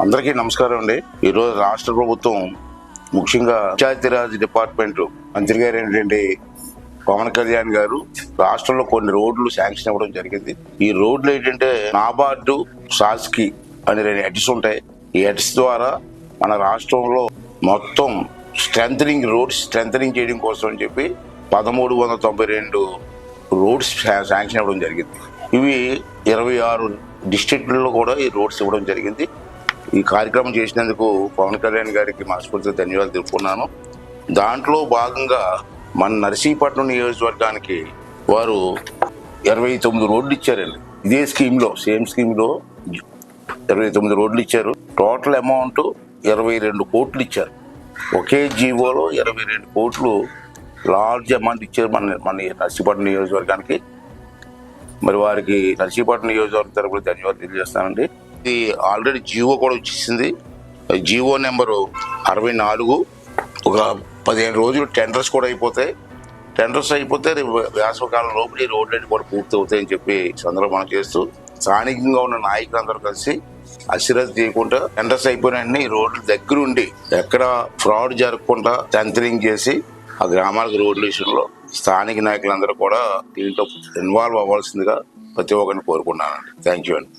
అందరికీ నమస్కారం అండి. ఈరోజు రాష్ట్ర ప్రభుత్వం ముఖ్యంగా పంచాయతీరాజ్ డిపార్ట్మెంట్ మంత్రి గారు ఏంటంటే పవన్ కళ్యాణ్ గారు రాష్ట్రంలో కొన్ని రోడ్లు శాంక్షన్ అవ్వడం జరిగింది. ఈ రోడ్లు ఏంటంటే నాబార్డు, శాస్కి అనే 2 హెడ్స్ ఉంటాయి. ఈ హెడ్స్ ద్వారా మన రాష్ట్రంలో మొత్తం స్ట్రెంథనింగ్ చేయడం కోసం అని చెప్పి 1392 రోడ్స్ శాంక్షన్ అవ్వడం జరిగింది. ఇవి 26 డిస్ట్రిక్ట్లలో కూడా ఈ రోడ్స్ ఇవ్వడం జరిగింది. ఈ కార్యక్రమం చేసినందుకు పవన్ కళ్యాణ్ గారికి మనస్ఫూర్తిగా ధన్యవాదాలు తెలుపుకున్నాను. దాంట్లో భాగంగా మన నర్సీపట్నం నియోజకవర్గానికి వారు 29 రోడ్లు ఇచ్చారండి. ఇదే సేమ్ స్కీమ్లో 29 రోడ్లు ఇచ్చారు. టోటల్ అమౌంట్ 22 కోట్లు ఇచ్చారు. ఒకే జీవోలో 22 కోట్లు లార్జ్ అమౌంట్ ఇచ్చారు మన నర్సీపట్నం నియోజకవర్గానికి. మరి వారికి నర్సీపట్నం నియోజకవర్గం తరపున ధన్యవాదాలు తెలియజేస్తానండి. ఇది ఆల్రెడీ జీవో కూడా వచ్చేసింది. GO number 64. ఒక 15 రోజులు టెండర్స్ కూడా అయిపోతాయి. టెండర్స్ అయిపోతే వేసవకాలం లోపల ఈ రోడ్లన్నీ కూడా పూర్తి అవుతాయని చెప్పి సందర్భం మనం చేస్తూ స్థానికంగా ఉన్న నాయకులందరూ కలిసి అశ్రద్ధ చేయకుండా టెండర్స్ అయిపోయిన ఈ రోడ్ల దగ్గరుండి ఎక్కడ ఫ్రాడ్ జరగకుండా సెంటరింగ్ చేసి ఆ గ్రామాలకు రోడ్ల విషయంలో స్థానిక నాయకులందరూ కూడా దీంట్లో ఇన్వాల్వ్ అవ్వాల్సిందిగా ప్రతి ఒక్కరిని కోరుకున్నానండి. థ్యాంక్ యూ అండి.